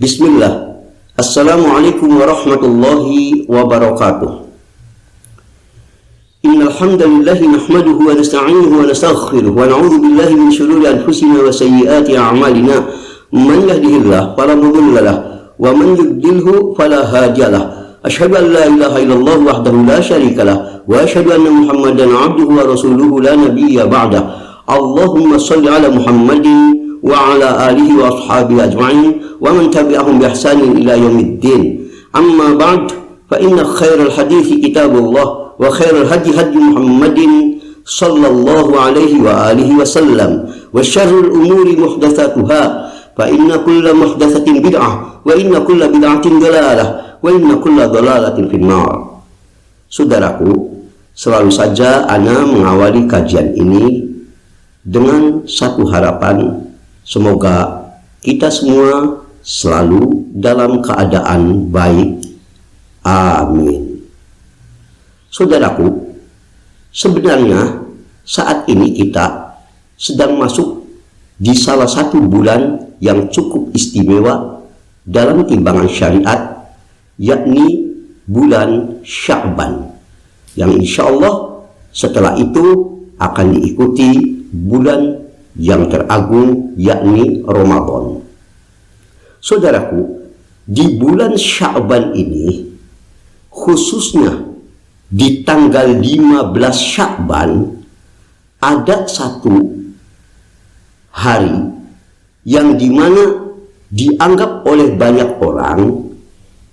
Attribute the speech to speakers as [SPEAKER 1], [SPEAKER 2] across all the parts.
[SPEAKER 1] Bismillah. Assalamualaikum warahmatullahi wabarakatuh. Innal hamdalillah nahmaduhu wa nasta'inuhu wa nastaghfiruh wa na'udzu billahi min shururi anfusina wa sayyiati a'malina. Man yahdihillahu fala mudilla lahu wa man yudlilhu fala hadiyalah. Asyhadu an la ilaha illallah wahdahu la syarika lah wa asyhadu anna Muhammadan 'abduhu wa rasuluhu la nabiyya ba'dah. Allahumma shalli ala Muhammadin wa ala alihi wa ashabihi ajma'in wa man tabi'ahum bi ihsanin ila yaumiddin. Amma ba'd, fa inna khairal hadithi kitabullah wa khairal hadi hadi Muhammadin sallallahu alaihi wa alihi wa sallam wa syarrul umuri muhdatsatuha fa inna kulla muhdatsatin bid'ah wa inna kulla bid'atin dalalah wa inna kulla dalalatin finnar. Saudaraku, selalu saja ana mengawali kajian ini dengan satu harapan, semoga kita semua selalu dalam keadaan baik. Amin. Saudaraku, sebenarnya saat ini kita sedang masuk di salah satu bulan yang cukup istimewa dalam timbangan syariat, yakni bulan Sya'ban, yang insya Allah setelah itu akan diikuti bulan yang teragung, yakni Ramadan. Saudaraku, di bulan Sya'ban ini, khususnya di tanggal 15 Sya'ban, ada satu hari yang dimana dianggap oleh banyak orang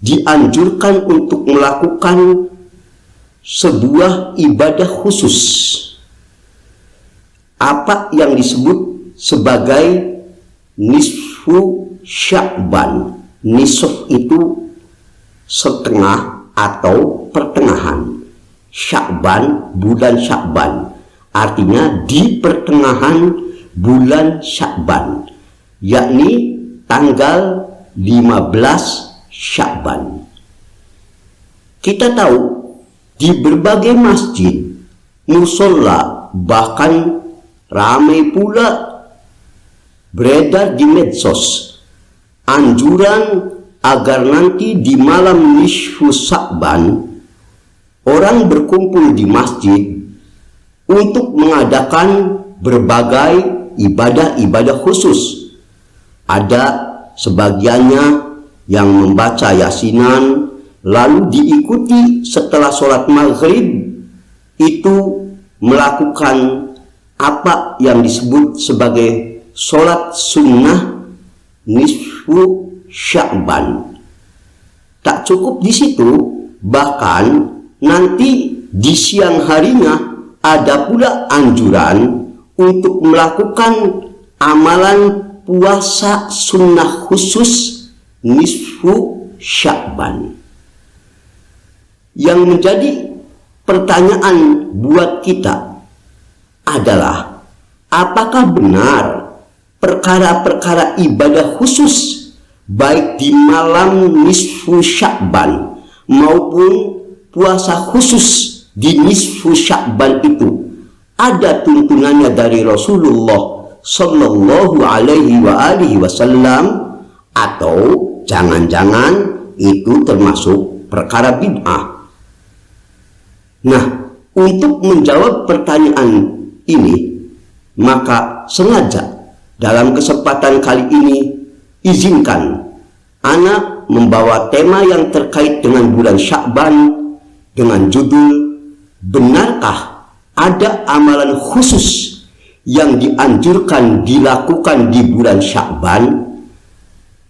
[SPEAKER 1] dianjurkan untuk melakukan sebuah ibadah khusus, apa yang disebut sebagai nisfu Sya'ban. Nisf itu setengah atau pertengahan. Sya'ban, bulan Sya'ban, artinya di pertengahan bulan Sya'ban, yakni tanggal 15 Sya'ban. Kita tahu di berbagai masjid, musola, bahkan ramai pula beredar di medsos anjuran agar nanti di malam nisfu Sya'ban orang berkumpul di masjid untuk mengadakan berbagai ibadah-ibadah khusus. Ada sebagiannya yang membaca yasinan, lalu diikuti setelah sholat maghrib itu melakukan apa yang disebut sebagai sholat sunnah nisfu Sya'ban. Tak cukup di situ, bahkan nanti di siang harinya ada pula anjuran untuk melakukan amalan puasa sunnah khusus nisfu Sya'ban. Yang menjadi pertanyaan buat kita adalah, apakah benar perkara-perkara ibadah khusus baik di malam nisfu Sya'ban maupun puasa khusus di nisfu Sya'ban itu ada tuntunannya dari Rasulullah sallallahu alaihi wa alihi wasallam, atau jangan-jangan itu termasuk perkara bid'ah? Nah, untuk menjawab pertanyaan ini, maka sengaja dalam kesempatan kali ini izinkan ana membawa tema yang terkait dengan bulan Sya'ban dengan judul, benarkah ada amalan khusus yang dianjurkan dilakukan di bulan Sya'ban,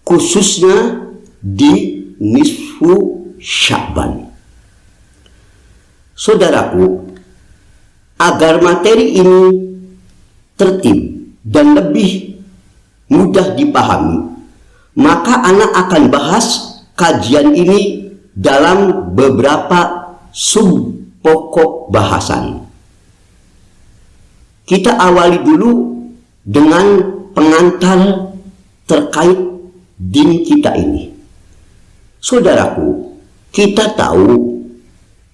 [SPEAKER 1] khususnya di nisfu Sya'ban. Saudaraku, agar materi ini tertib dan lebih mudah dipahami, maka anak akan bahas kajian ini dalam beberapa sub pokok bahasan. Kita awali dulu dengan pengantar terkait din kita ini. Saudaraku, kita tahu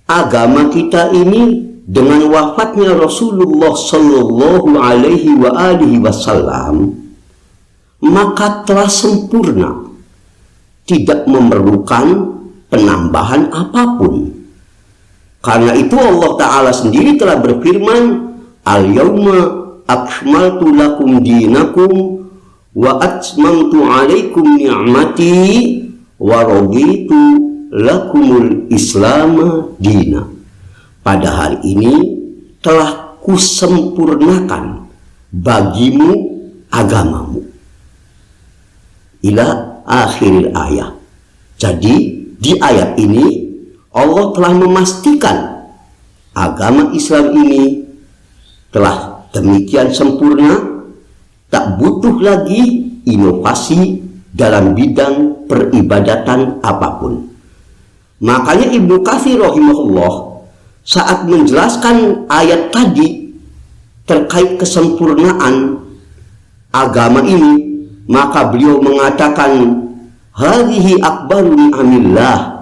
[SPEAKER 1] agama kita ini dengan wafatnya Rasulullah sallallahu alaihi wa alihi wasallam, maka telah sempurna tidak memerlukan penambahan apapun. Karena itu Allah Ta'ala sendiri telah berfirman, Al-yawma akmaltu lakum dinakum wa atmamtu alaikum ni'mati wa raditu lakumul islama dina. Pada hari ini telah kusempurnakan bagimu agamamu. Ila akhiril ayat. Jadi di ayat ini Allah telah memastikan agama Islam ini telah demikian sempurna, tak butuh lagi inovasi dalam bidang peribadatan apapun. Makanya Ibnu Katsir rahimahullah saat menjelaskan ayat tadi terkait kesempurnaan agama ini, maka beliau mengatakan, hadhihi akbaru ni'amillah.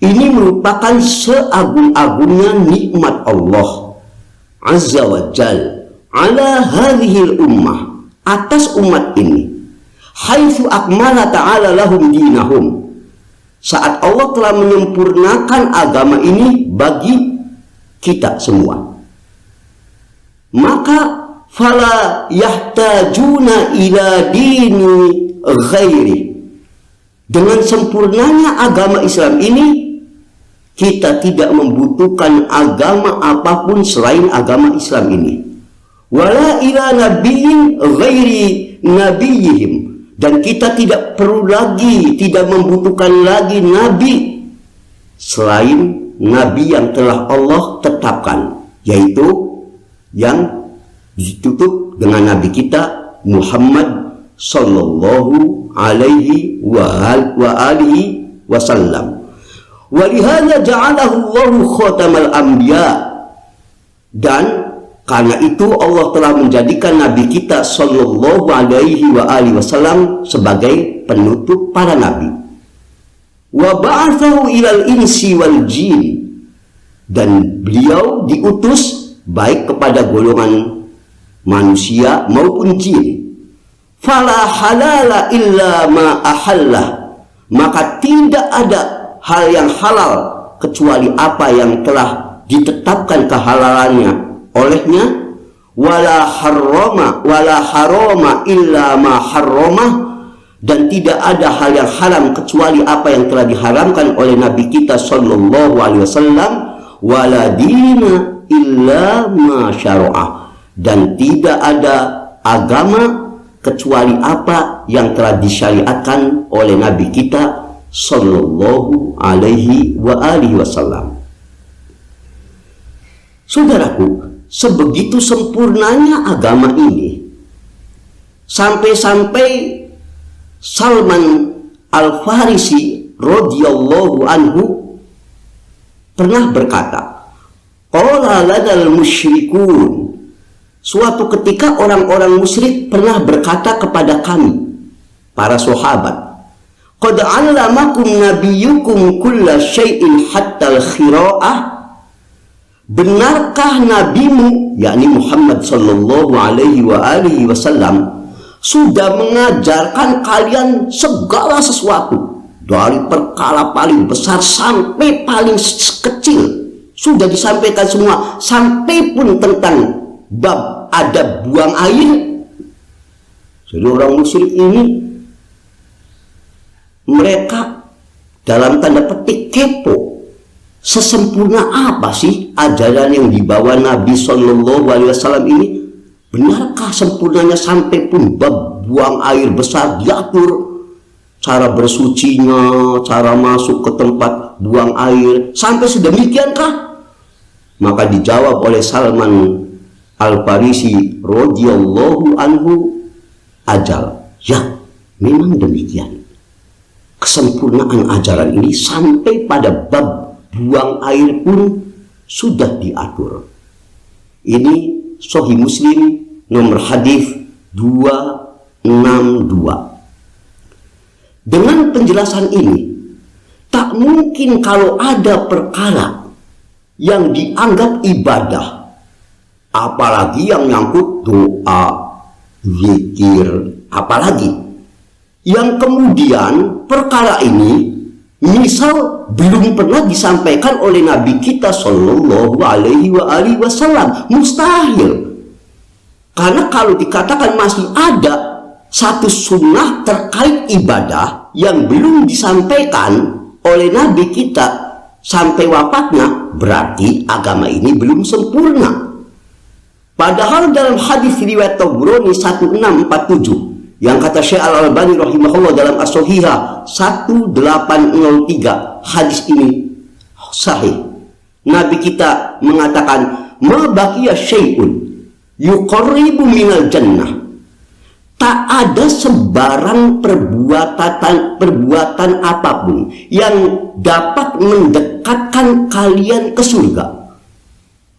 [SPEAKER 1] Ini merupakan seagung-agungnya nikmat Allah Azza wa Jal ala hadhil ummah, atas umat ini, haitsu akmala ta'ala lahum dinahum, saat Allah telah menyempurnakan agama ini bagi kita semua. Maka fala yahtajuna ila dini ghairi. Dengan sempurnanya agama Islam ini, kita tidak membutuhkan agama apapun selain agama Islam ini. Wala ila nabiyyin ghairi nabiyihim, dan kita tidak perlu lagi, tidak membutuhkan lagi nabi selain nabi yang telah Allah tetapkan, yaitu yang ditutup dengan nabi kita Muhammad sallallahu alaihi wa alihi wasallam. Walihada ja'alahu Allahu khatamal anbiya, dan karena itu Allah telah menjadikan nabi kita sallallahu alaihi wa alihi wasallam sebagai penutup para nabi. Wa ba'athahu ilal insi wal jin, dan beliau diutus baik kepada golongan manusia maupun jin. Fala halala illa ma ahallah, maka tidak ada hal yang halal kecuali apa yang telah ditetapkan kehalalannya olehnya. Wala harama illa ma harramah, dan tidak ada hal yang haram kecuali apa yang telah diharamkan oleh Nabi kita sallallahu alaihi wasallam. Wala dina illa ma syara'ah, dan tidak ada agama kecuali apa yang telah disyariatkan oleh Nabi kita sallallahu alaihi wa alihi wasallam. Saudaraku, sebegitu sempurnanya agama ini, sampai-sampai Salman Al-Farisi radhiyallahu anhu pernah berkata, qala lanal musyrikun, suatu ketika orang-orang musyrik pernah berkata kepada kami, para sahabat, qad 'allamakum nabiyyukum kulla syai'in hatta al-khira'ah, benarkah nabimu, yakni Muhammad sallallahu alaihi wa alihi wasallam, sudah mengajarkan kalian segala sesuatu, dari perkara paling besar sampai paling kecil, sudah disampaikan semua, sampai pun tentang bab adab buang air. Jadi orang musyrik ini, mereka dalam tanda petik kepo, sesempurna apa sih ajaran yang dibawa Nabi sallallahu alaihi wasallam ini? Benarkah sempurnanya sampai pun bab buang air besar diatur, cara bersucinya, cara masuk ke tempat buang air, sampai sedemikiankah? Maka dijawab oleh Salman Al-Farisi radhiyallahu anhu, ajal, ya memang demikian. Kesempurnaan ajaran ini sampai pada bab buang air pun sudah diatur. Ini Sahih Muslim nomor hadis 262. Dengan penjelasan ini, tak mungkin kalau ada perkara yang dianggap ibadah, apalagi yang nyangkut doa, zikir, apalagi yang kemudian perkara ini misal belum pernah disampaikan oleh Nabi kita Shallallahu Alaihi Wasallam, mustahil. Karena kalau dikatakan masih ada satu sunnah terkait ibadah yang belum disampaikan oleh Nabi kita sampai wafatnya, berarti agama ini belum sempurna. Padahal dalam hadis riwayat Tabrani 1647 yang kata Syekh Al-Albani rahimahullah dalam As-Sahihah 1803, hadis ini sahih. Nabi kita mengatakan, ma baqiya syai'un yuqarribu minal jannah. Tak ada sebarang perbuatan apapun yang dapat mendekatkan kalian ke surga.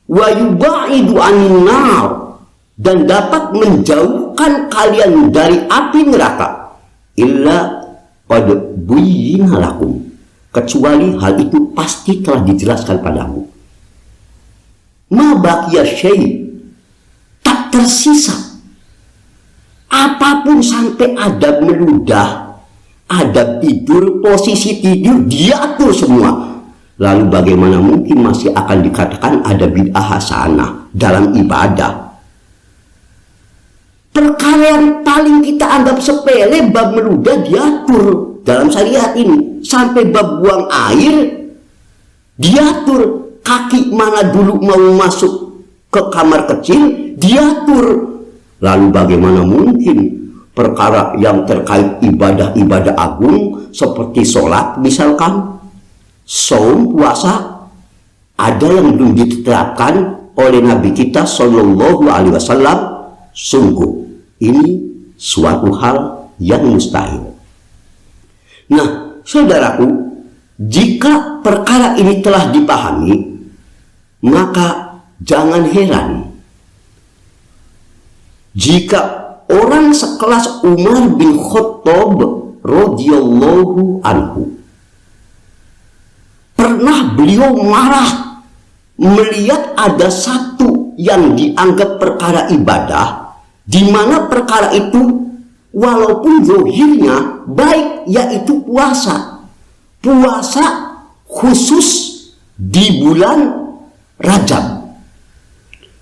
[SPEAKER 1] Wa yubaidu anin nar, dan dapat menjauhkan kalian dari api neraka, illa qad buyyina lakum, kecuali hal itu pasti telah dijelaskan padamu. Ma baqiya syai', tak tersisa apapun sampai adab meludah, adab tidur, posisi tidur diatur semua. Lalu bagaimana mungkin masih akan dikatakan ada bid'ah hasanah dalam ibadah? Perkara yang paling kita anggap sepele, bab meludah diatur dalam syariat ini. Sampai bab buang air diatur. Kaki mana dulu mau masuk ke kamar kecil diatur. Lalu bagaimana mungkin perkara yang terkait ibadah-ibadah agung seperti sholat misalkan, saum, puasa, ada yang belum diterapkan oleh Nabi kita Shallallahu Alaihi Wasallam? Sungguh ini suatu hal yang mustahil. Nah, saudaraku, jika perkara ini telah dipahami, maka jangan heran jika orang sekelas Umar bin Khattab radhiyallahu anhu pernah beliau marah melihat ada satu yang dianggap perkara ibadah, di mana perkara itu walaupun zahirnya baik, yaitu puasa khusus di bulan Rajab.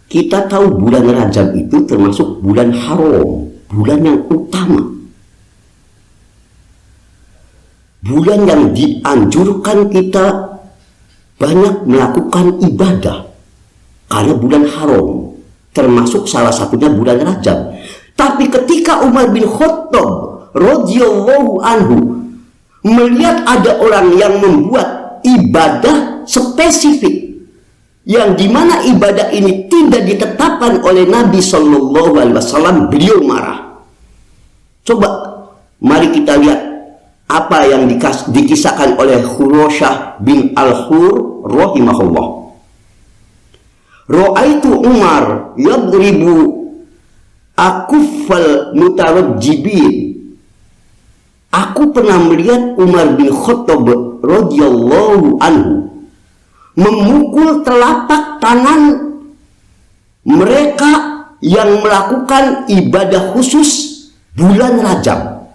[SPEAKER 1] Kita tahu bulan Rajab itu termasuk bulan haram, bulan yang utama, bulan yang dianjurkan kita banyak melakukan ibadah karena bulan haram, termasuk salah satunya bulan Rajab. Tapi ketika Umar bin Khattab radhiyallahu anhu melihat ada orang yang membuat ibadah spesifik yang dimana ibadah ini tidak ditetapkan oleh Nabi Shallallahu Alaihi Wasallam, beliau marah. Coba mari kita lihat apa yang dikisahkan oleh Khurasyah bin Al-Hur rahimahullah. Ra'aitu Umar yadribu akuffal mutarajjibin. Aku pernah melihat Umar bin Khattab radhiyallahu anhu memukul telapak tangan mereka yang melakukan ibadah khusus bulan Rajab,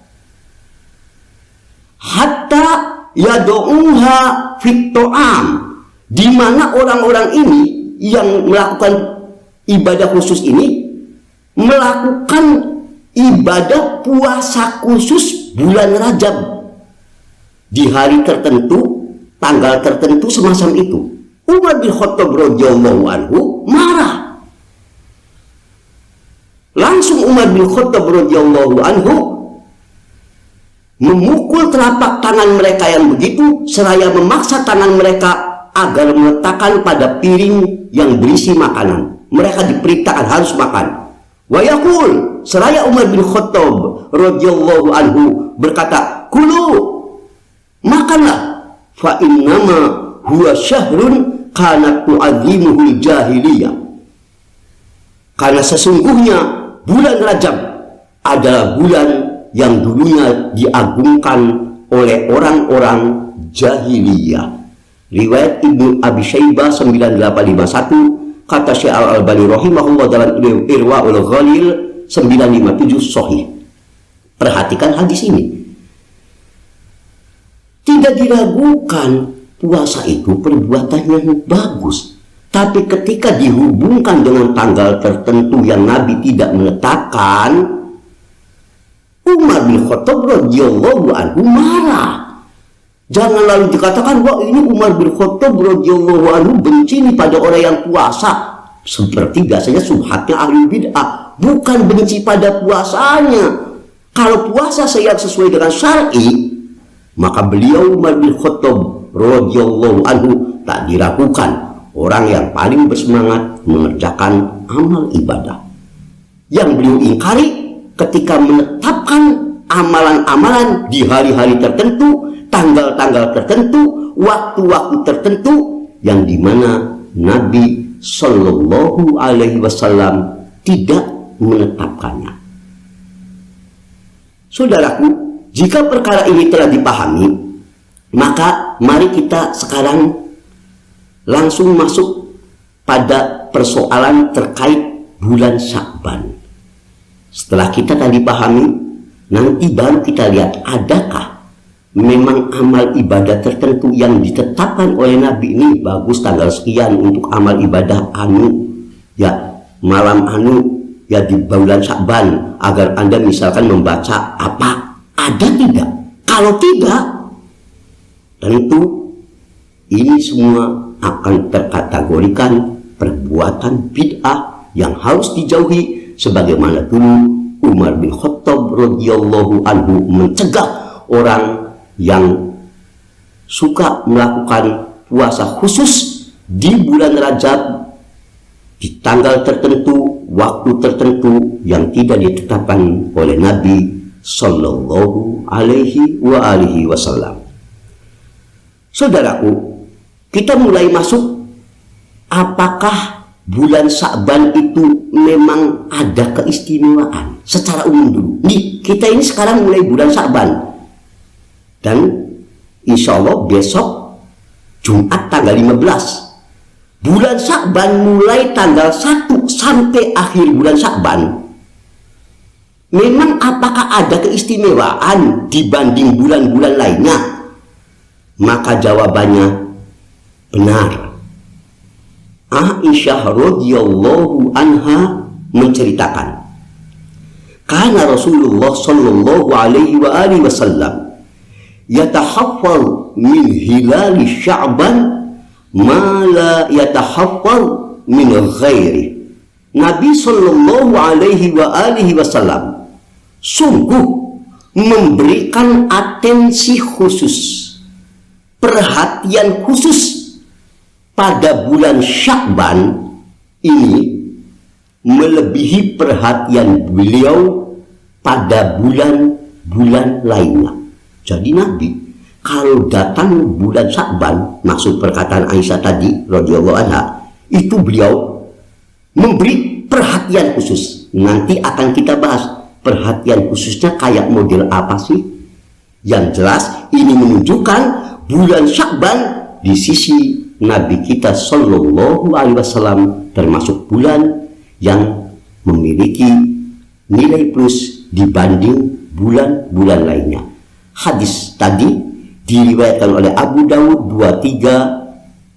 [SPEAKER 1] hatta yad'uha fit ta'am, di mana orang-orang ini yang melakukan ibadah khusus ini melakukan ibadah puasa khusus bulan Rajab di hari tertentu, tanggal tertentu semacam itu. Umar bin Khattab radhiyallahu anhu marah. Langsung Umar bin Khattab radhiyallahu anhu memukul telapak tangan mereka yang begitu, seraya memaksa tangan mereka agar meletakkan pada piring yang berisi makanan. Mereka diperintahkan harus makan. Wa yaqul, seraya Umar bin Khattab radhiyallahu anhu berkata, "Kulu, makanlah, fa innama huwa syahrun kanat tu'adzimuhul jahiliyah." Karena sesungguhnya bulan Rajab adalah bulan yang dulunya diagungkan oleh orang-orang jahiliyah. Riwayat Ibnu Abi Syaibah 9851, kata Syekh Al-Albani rahimahullah dalam Irwaul Ghalil 957 sahih. Perhatikan hadis ini. Tidak diragukan puasa itu perbuatan yang bagus. Tapi ketika dihubungkan dengan tanggal tertentu yang Nabi tidak menetapkan, Umar bin Khattab radhiyallahu anhu marah. Jangan lalu dikatakan, wah ini Umar bin Khattab radhiyallahu anhu benci pada orang yang puasa. Seperti biasanya subhatnya ahli bid'ah. Bukan benci pada puasanya. Kalau puasa saya sesuai dengan syar'i, maka beliau Umar bin Khattab radhiyallahu anhu tak diragukan orang yang paling bersemangat mengerjakan amal ibadah. Yang beliau ingkari ketika menetapkan amalan-amalan di hari-hari tertentu, tanggal-tanggal tertentu, waktu-waktu tertentu, yang dimana Nabi Sallallahu Alaihi Wasallam tidak menetapkannya. Saudaraku, jika perkara ini telah dipahami, maka mari kita sekarang langsung masuk pada persoalan terkait bulan Sya'ban. Setelah kita tadi pahami, nanti baru kita lihat adakah memang amal ibadah tertentu yang ditetapkan oleh Nabi ini bagus tanggal sekian untuk amal ibadah malam di bulan Sya'ban, agar Anda misalkan membaca apa, ada tidak? Kalau tidak, tentu ini semua akan terkategorikan perbuatan bid'ah yang harus dijauhi, sebagaimana dulu Umar bin Khattab radhiyallahu anhu mencegah orang yang suka melakukan puasa khusus di bulan Rajab di tanggal tertentu, waktu tertentu yang tidak ditetapkan oleh Nabi Sallallahu Alaihi Wasallam. Saudaraku, kita mulai masuk, apakah bulan Sya'ban itu memang ada keistimewaan secara umum dulu. Nih, kita ini sekarang mulai bulan Sya'ban, dan insya Allah besok Jumat tanggal 15. Bulan Sya'ban mulai tanggal 1 sampai akhir bulan Sya'ban, memang apakah ada keistimewaan dibanding bulan-bulan lainnya? Maka jawabannya benar. Aisyah radhiyallahu anha menceritakan, karena Rasulullah sallallahu alaihi wasallam yatahaffal min hilali Sya'ban ma la yatahaffal min ghairi. Nabi sallallahu alaihi wasallam sungguh memberikan atensi khusus, perhatian khusus pada bulan Sya'ban ini melebihi perhatian beliau pada bulan-bulan lainnya. Jadi Nabi kalau datang bulan Sya'ban, maksud perkataan Aisyah tadi radhiyallahu anha, itu beliau memberi perhatian khusus. Nanti akan kita bahas perhatian khususnya kayak model apa sih. Yang jelas ini menunjukkan bulan Sya'ban di sisi Nabi kita Sallallahu Alaihi Wasallam termasuk bulan yang memiliki nilai plus dibanding bulan-bulan lainnya. Hadis tadi diriwayatkan oleh Abu Dawud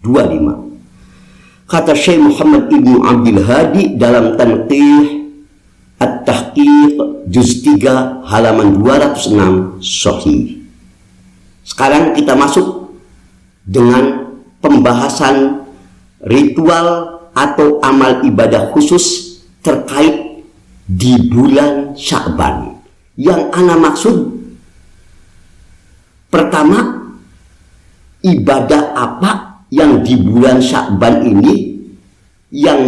[SPEAKER 1] 2325. Kata Syekh Muhammad Ibnu Abdul Hadi dalam Tanqih At-Tahqiq juz 3 halaman 206 sahih. Sekarang kita masuk dengan pembahasan ritual atau amal ibadah khusus terkait di bulan Sya'ban. Yang ana maksud, pertama, ibadah apa yang di bulan Sya'ban ini yang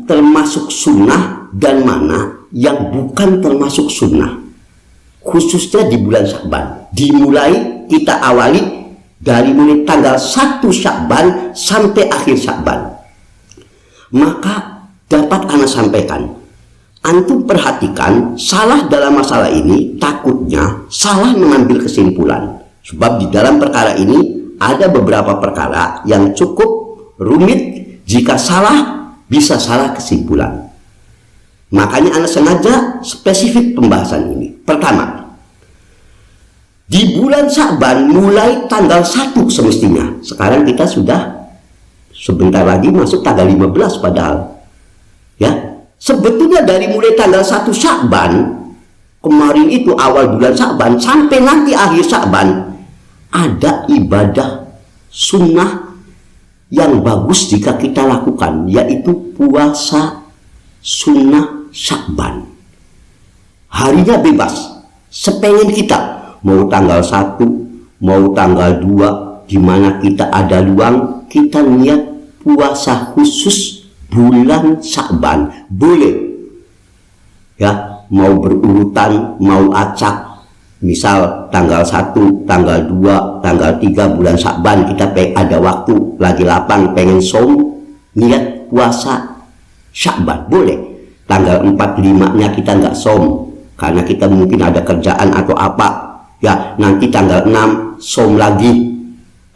[SPEAKER 1] termasuk sunnah dan mana yang bukan termasuk sunnah, khususnya di bulan Sya'ban. Dimulai, kita awali dari mulai tanggal 1 Sya'ban sampai akhir Sya'ban. Maka dapat ana sampaikan, antum perhatikan, salah dalam masalah ini takutnya salah mengambil kesimpulan. Sebab di dalam perkara ini ada beberapa perkara yang cukup rumit, jika salah bisa salah kesimpulan. Makanya ana sengaja spesifik pembahasan ini. Pertama, di bulan Sya'ban mulai tanggal 1 semestinya. Sekarang kita sudah sebentar lagi masuk tanggal 15 padahal. Ya, sebetulnya dari mulai tanggal 1 Sya'ban kemarin itu awal bulan Sya'ban sampai nanti akhir Sya'ban ada ibadah sunnah yang bagus jika kita lakukan, yaitu puasa sunnah Sya'ban. Harinya bebas, sepengen kita. Mau tanggal 1, mau tanggal 2, di mana kita ada luang, kita niat puasa khusus bulan Sya'ban. Boleh. Ya, mau berurutan, mau acak. Misal tanggal 1, tanggal 2, tanggal 3 bulan Sya'ban kita ada waktu, lagi lapang, pengen som, niat puasa Sya'ban. Boleh. Tanggal 4, 5-nya kita nggak som, karena kita mungkin ada kerjaan atau apa. Ya, nanti tanggal 6 som lagi,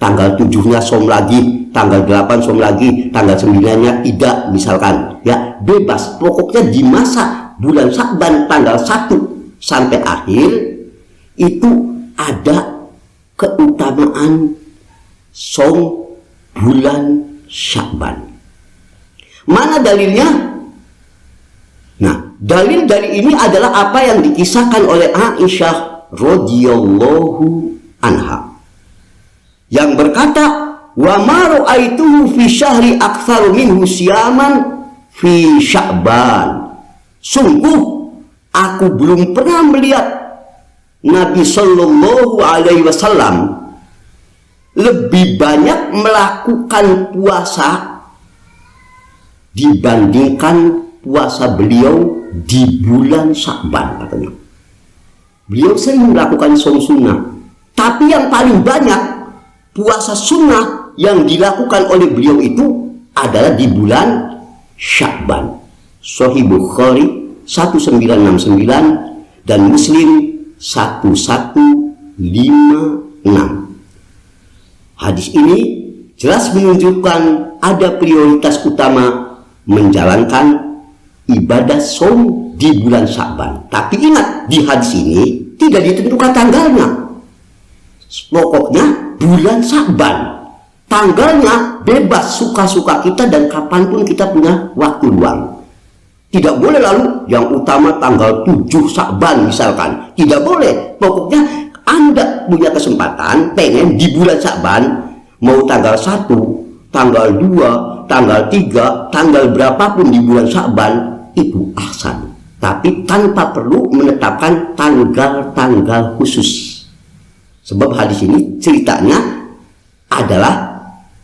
[SPEAKER 1] tanggal 7-nya som lagi, tanggal 8 som lagi, tanggal 9-nya tidak misalkan. Ya, bebas. Pokoknya di masa bulan Sya'ban tanggal 1 sampai akhir itu ada keutamaan som bulan Sya'ban. Mana dalilnya? Nah, dalil dari ini adalah apa yang dikisahkan oleh Aisyah radhiyallahu anha yang berkata, wa ma ra'aituhu fi syahri aktsaru minhu siyaman fi Sya'ban. Sungguh aku belum pernah melihat Nabi sallallahu alaihi wasallam lebih banyak melakukan puasa dibandingkan puasa beliau di bulan Sya'ban katanya. Beliau sering melakukan som sunnah, tapi yang paling banyak puasa sunnah yang dilakukan oleh beliau itu adalah di bulan Sya'ban. Sahih Bukhari 1969 dan Muslim 1156. Hadis ini jelas menunjukkan ada prioritas utama menjalankan ibadah som di bulan Sya'ban. Tapi ingat, di hadis ini tidak ditentukan tanggalnya. Pokoknya bulan Sya'ban. Tanggalnya bebas, suka-suka kita dan kapanpun kita punya waktu luang. Tidak boleh lalu yang utama tanggal 7 Sya'ban misalkan. Tidak boleh. Pokoknya Anda punya kesempatan pengen di bulan Sya'ban, mau tanggal 1, tanggal 2, tanggal 3, tanggal berapapun di bulan Sya'ban, itu ahsan. Tapi tanpa perlu menetapkan tanggal-tanggal khusus. Sebab hadis ini ceritanya adalah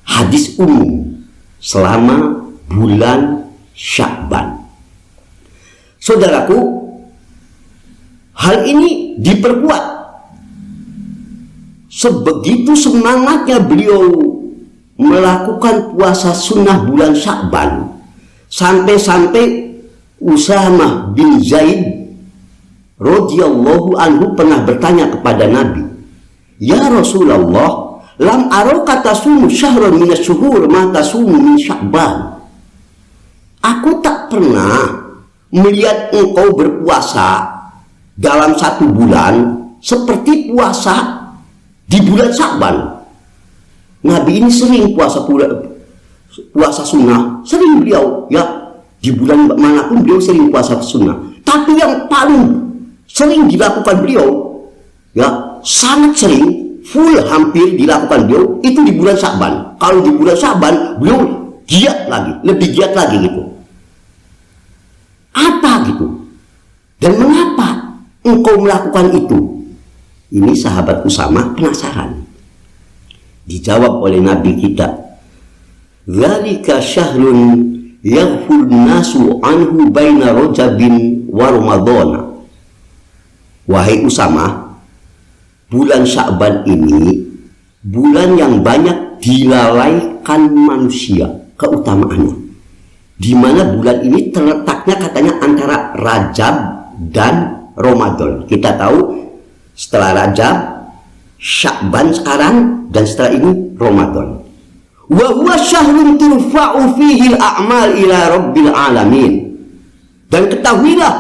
[SPEAKER 1] hadis umum selama bulan Sya'ban. Saudaraku, hal ini diperkuat sebegitu semangatnya beliau melakukan puasa sunnah bulan Sya'ban, sampai-sampai Usamah bin Zaid radhiyallahu anhu pernah bertanya kepada Nabi, "Ya Rasulullah, lam araka tasumu syahran minas syuhur ma tasumu min Sya'ban." Aku tak pernah melihat engkau berpuasa dalam satu bulan seperti puasa di bulan Sya'ban. Nabi ini sering puasa sunnah, sering beliau, ya, di bulan manapun beliau sering puasa sunnah. Tapi yang paling sering dilakukan beliau, ya, sangat sering, full hampir dilakukan beliau itu di bulan Sya'ban. Kalau di bulan Sya'ban beliau giat lagi, lebih giat lagi gitu. Apa gitu? Dan mengapa engkau melakukan itu? Ini sahabat Usamah penasaran. Dijawab oleh Nabi kita, "Dzalika syahrun yaghful nasu anhu baina Rajabin wa Ramadhana." Wahai Usamah, bulan Sya'ban ini bulan yang banyak dilalaikan manusia keutamaannya, di mana bulan ini terletaknya katanya antara Rajab dan Ramadan. Kita tahu setelah Rajab, Sya'ban sekarang, dan setelah ini Ramadan. Wa huwa syahrun turfa'u fihi al-a'mal ila rabbil alamin. Dan ketahuilah,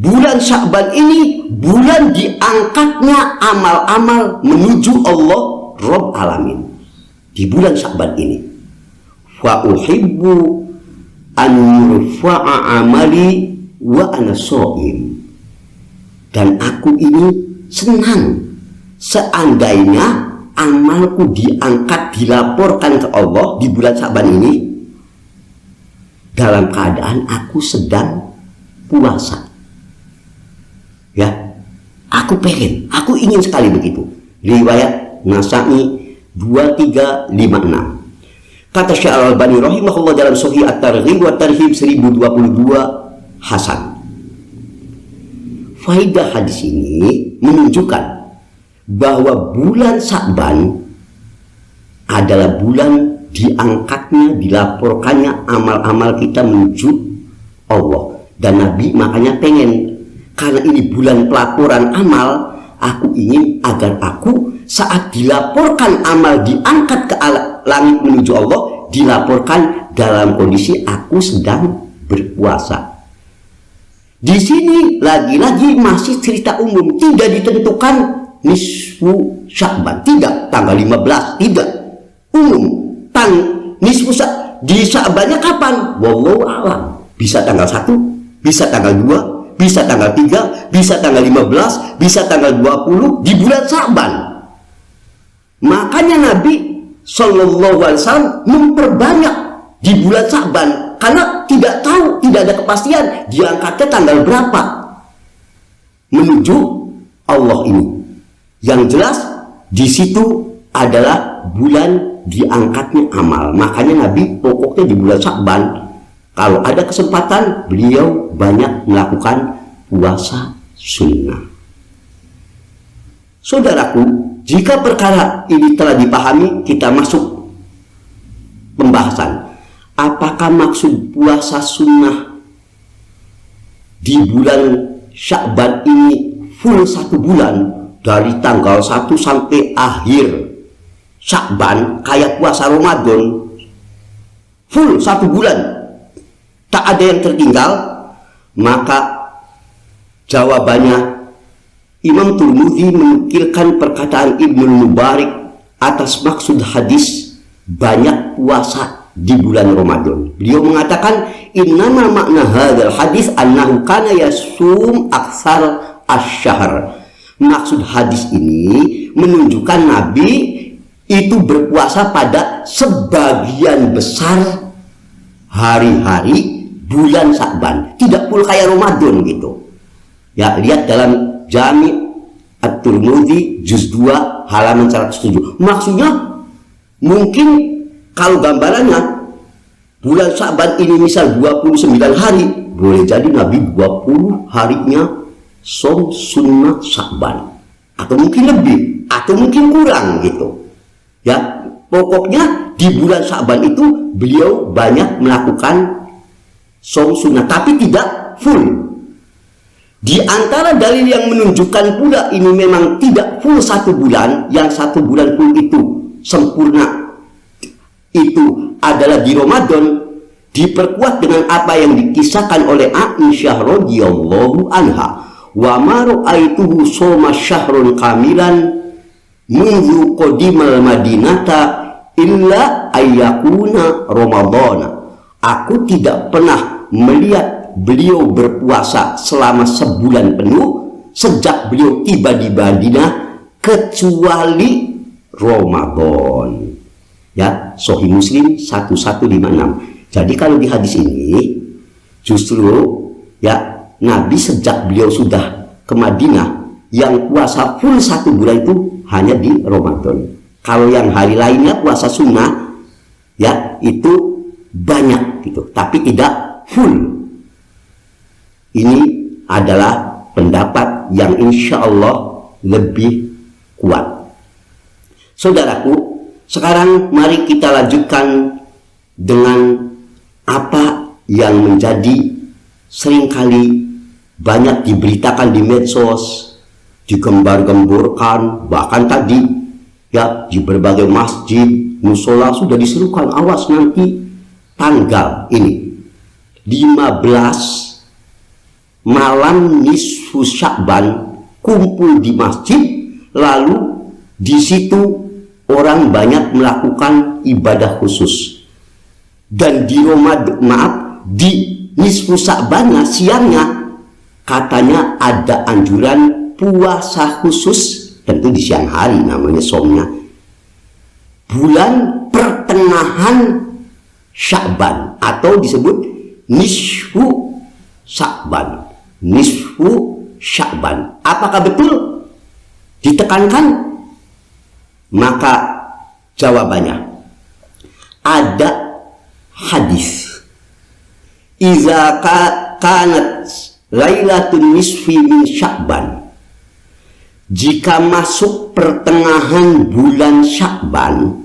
[SPEAKER 1] bulan Sya'ban ini bulan diangkatnya amal-amal menuju Allah Rabb Alamin. Di bulan Sya'ban ini, fa uhibbu an yurfa'a amali wa ana shaim. Dan aku ini senang seandainya amalku diangkat, dilaporkan ke Allah di bulan Sya'ban ini dalam keadaan aku sedang puasa. Ya, aku pengen, aku ingin sekali begitu. Riwayat Nasa'i 2356. Kata Syekh Al-Albani rahimahullah dalam Sahih At-Targhib wa Tarhib 1022 hasan. Faidah hadis ini menunjukkan bahwa bulan Sya'ban adalah bulan diangkatnya, dilaporkannya amal-amal kita menuju Allah. Dan Nabi makanya pengen, karena ini bulan pelaporan amal, aku ingin agar aku saat dilaporkan amal diangkat ke langit menuju Allah, dilaporkan dalam kondisi aku sedang berpuasa. Di sini lagi-lagi masih cerita umum, tidak ditentukan nisfu Sya'ban, tidak tanggal 15, tidak umum. Nisfu di Sya'bannya kapan? Wallahu a'lam. Bisa tanggal 1, bisa tanggal 2, bisa tanggal 3, bisa tanggal 15, bisa tanggal 20 di bulan Sya'ban. Makanya Nabi Shallallahu Alaihi Wasallam memperbanyak di bulan Sya'ban karena tidak tahu, tidak ada kepastian diangkatnya tanggal berapa menuju Allah ini. Yang jelas di situ adalah bulan diangkatnya amal. Makanya Nabi pokoknya di bulan Sya'ban, kalau ada kesempatan, beliau banyak melakukan puasa sunnah. Saudaraku, jika perkara ini telah dipahami, kita masuk pembahasan. Apakah maksud puasa sunnah di bulan Sya'ban ini full 1 bulan, dari tanggal 1 sampai akhir Sya'ban, kayak puasa Ramadan, full 1 bulan, tak ada yang tertinggal? Maka jawabannya, Imam Tirmidzi menukilkan perkataan Ibnu Mubarak atas maksud hadis banyak puasa di bulan Ramadan. Beliau mengatakan, innama makna hadzal hadis annahu kana yasum aktsar asy-syahr. Maksud hadis ini menunjukkan Nabi itu berpuasa pada sebagian besar hari-hari bulan Sya'ban, tidak full kayak Ramadan gitu. Ya, lihat dalam Jami' At-Tirmidzi juz 2 halaman 107. Maksudnya mungkin kalau gambarannya bulan Sya'ban ini misal 29 hari, boleh jadi Nabi 20 harinya som sunnah Sya'ban, atau mungkin lebih, atau mungkin kurang gitu. Ya, pokoknya di bulan Sya'ban itu beliau banyak melakukan som sunnah, tapi tidak full. Di antara dalil yang menunjukkan pula ini memang tidak full 1 bulan, yang 1 bulan full itu sempurna, itu adalah di Ramadan, diperkuat dengan apa yang dikisahkan oleh Aisyah radhiyallahu anha, wa ma ra'aituhu shoma syahrun kamilan munzu qadimal madinata illa ayyakuna ramadhana. Aku tidak pernah melihat beliau berpuasa selama sebulan penuh sejak beliau tiba di Madinah kecuali Ramadan. Ya, Sahih Muslim 1156. Jadi kalau di hadis ini justru ya, Nabi sejak beliau sudah ke Madinah, yang puasa full 1 bulan itu hanya di Ramadan. Kalau yang hari lainnya puasa sunnah ya, itu banyak gitu, tapi tidak full. Ini adalah pendapat yang insya Allah lebih kuat. Saudaraku, sekarang mari kita lanjutkan dengan apa yang menjadi seringkali banyak diberitakan di medsos, digembar-gemborkan, bahkan tadi ya di berbagai masjid, musola sudah diserukan, awas nanti tanggal ini 15 malam nisfu Sya'ban kumpul di masjid, lalu di situ orang banyak melakukan ibadah khusus. Dan di di nisfu Sya'ban siangnya katanya ada anjuran puasa khusus, tentu di siang hari, namanya somnya bulan pertengahan Sya'ban atau disebut nisfu Sya'ban. Nisfu Sya'ban. Apakah betul ditekankan? Maka jawabannya ada hadis. Iza kanat lailatun nisfi min Sya'ban, jika masuk pertengahan bulan Sya'ban,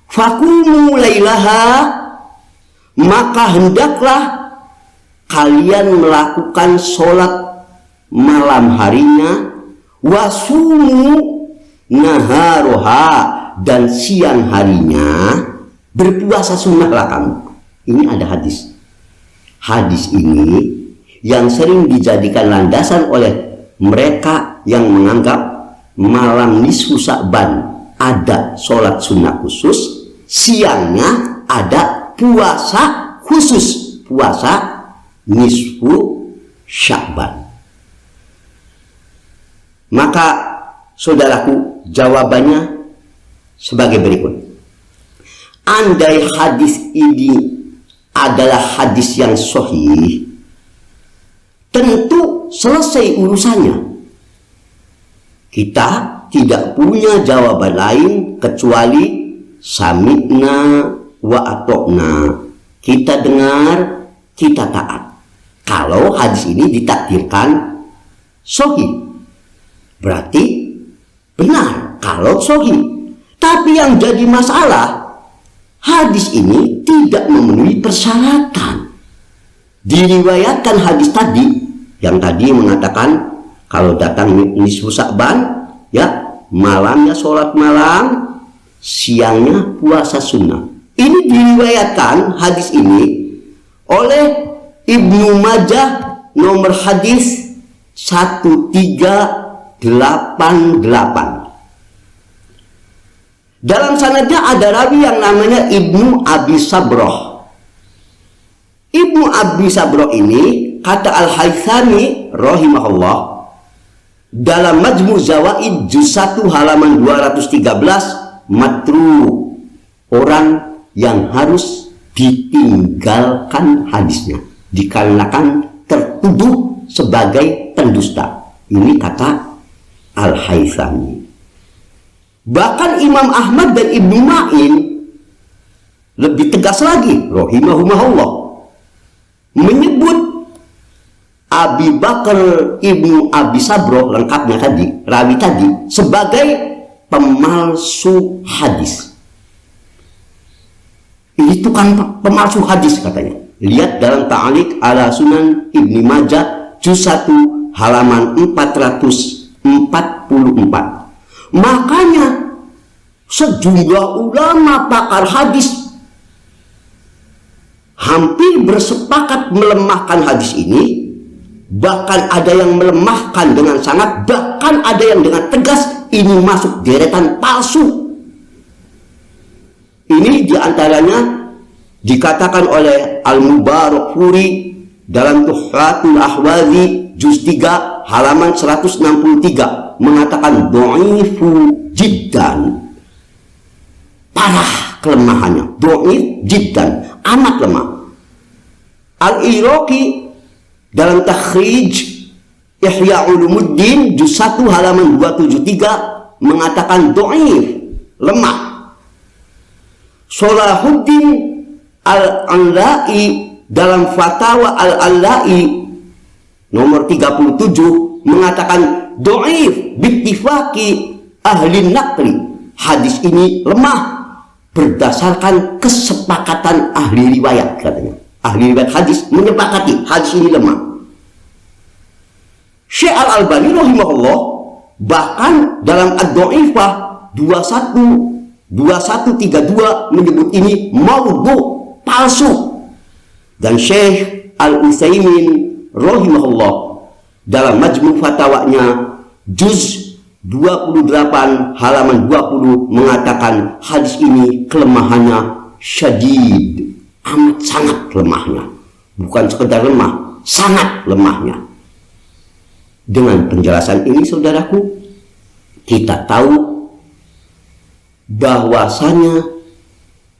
[SPEAKER 1] fakumu lailaha, maka hendaklah kalian melakukan sholat malam harinya, wasumu naharoha, dan siang harinya berpuasa sunnahlah kamu. Ini ada hadis. Hadis ini yang sering dijadikan landasan oleh mereka yang menganggap malam nisfu Sya'ban ada sholat sunnah khusus, siangnya ada puasa khusus, puasa nisfu Sya'ban. Maka saudaraku, jawabannya sebagai berikut. Andai hadis ini adalah hadis yang sahih, tentu selesai urusannya. Kita tidak punya jawaban lain kecuali sami'na wa atokna. Kita dengar, kita taat. Kalau hadis ini ditakdirkan sahih, berarti benar kalau sahih. Tapi yang jadi masalah, hadis ini tidak memenuhi persyaratan. Diriwayatkan hadis tadi, yang tadi mengatakan kalau datang nisfu Sya'ban, ya malamnya sholat malam, siangnya puasa sunnah. Ini diriwayatkan hadis ini oleh Ibnu Majah, nomor hadis 1388. Dalam sanadnya ada rawi yang namanya Ibnu Abi Sabroh. Ibnu Abi Sabroh ini, kata Al-Haythami rahimahullah, dalam Majmu' Zawaid juz 1 halaman 213, matru, orang yang harus ditinggalkan hadisnya dikarenakan tertuduh sebagai pendusta. Ini kata Al-Haythami. Bahkan Imam Ahmad dan Ibnu Ma'in lebih tegas lagi rahimahumullah, menyebut Abi Bakar Ibnu Abi Sabroh, lengkapnya tadi, rawi tadi, sebagai pemalsu hadis. Ini tukang pemalsu hadis katanya. Lihat dalam Ta'liq ala Sunan Ibnu Majah juz 1 halaman 444. Makanya sejumlah ulama pakar hadis hampir bersepakat melemahkan hadis ini. Bahkan ada yang melemahkan dengan sangat, bahkan ada yang dengan tegas ini masuk deretan palsu. Ini diantaranya dikatakan oleh Al-Mubarakfuri dalam Tuhfatul Ahwazi juz 3 halaman 163, mengatakan dha'ifu jiddan, parah kelemahannya, dha'if jiddan, amat lemah. Al-Iraqi dalam Takhrij Ihya Ulumuddin juz 1 halaman 273 mengatakan dha'if, lemah. Salahuddin Al-Anla'i dalam Fatawa Al-Anla'i nomor 37 mengatakan dhaif bittifaqi ahli naqli, hadis ini lemah berdasarkan kesepakatan ahli riwayat, katanya. Ahli riwayat hadis menyepakati hadis ini lemah. Syekh Al-Albani rahimahullah bahkan dalam Ad-Dhaifah 2132 menyebut ini maudhu, palsu. Dan Syekh Al-Utsaimin rahimahullah dalam Majmu' Fatawanya juz 28 halaman 20 mengatakan hadis ini kelemahannya syadid, amat sangat lemahnya. Bukan sekedar lemah, sangat lemahnya. Dengan penjelasan ini saudaraku, kita tahu bahwasanya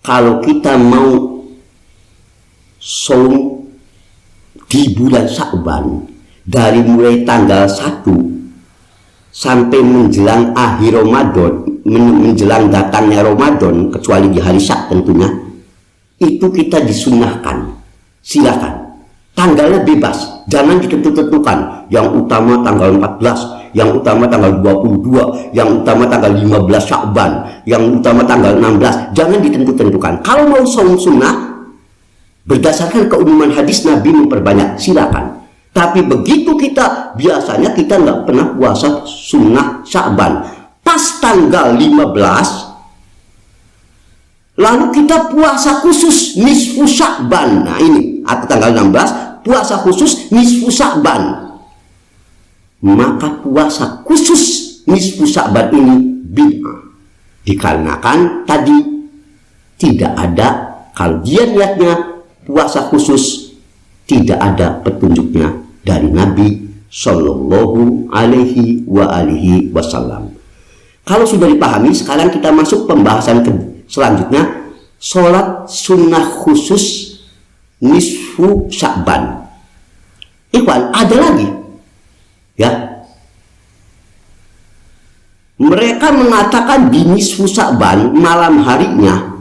[SPEAKER 1] kalau kita mau saum di bulan Sya'ban dari mulai tanggal 1 sampai menjelang akhir Ramadan, menjelang datangnya Ramadan, kecuali di hari Syak tentunya, itu kita disunnahkan. Silakan, tanggalnya bebas, jangan ditentukan. Yang utama tanggal 14, yang utama tanggal 22, yang utama tanggal 15 Sya'ban, yang utama tanggal 16, jangan ditentukan. Kalau mau saum sunnah berdasarkan keumuman hadis Nabi memperbanyak, silakan. Tapi begitu kita, biasanya kita nggak pernah puasa sunnah Sya'ban. Pas tanggal 15, lalu kita puasa khusus nisfu Sya'ban. Nah ini, atau tanggal 16, puasa khusus nisfu Sya'ban. Maka puasa khusus nisfu Sya'ban ini bid'ah. Dikarenakan tadi tidak ada, kalau dia niatnya puasa khusus, tidak ada petunjuknya dari Nabi Shallallahu Alaihi Wasallam. Kalau sudah dipahami, sekarang kita masuk pembahasan selanjutnya, sholat sunnah khusus nisfu Sya'ban. Ikhwan, ada lagi, ya. Mereka mengatakan di nisfu Sya'ban malam harinya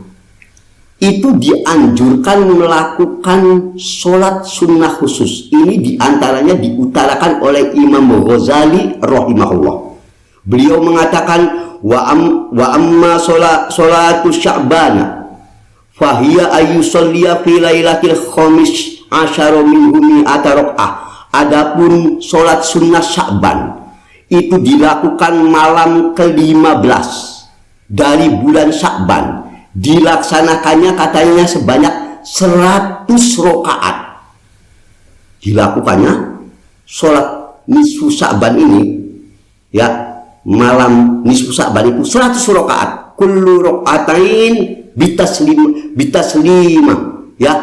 [SPEAKER 1] itu dianjurkan melakukan sholat sunnah khusus. Ini diantaranya diutarakan oleh Imam Ghazali rahimahullah. Beliau mengatakan wa amma sholatu Sya'bana fahiya ayyusalliya fi lailatil khamis asyara minhu mi'ata raka'ah. Adapun sholat sunnah Sya'ban itu dilakukan malam ke-15 dari bulan Sya'ban. Dilaksanakannya katanya sebanyak 100 rakaat. Dilakukannya sholat nisfu Sya'ban ini, ya, malam nisfu Sya'ban itu 100 rakaat. Kullu rakaatain bitaslima, ya.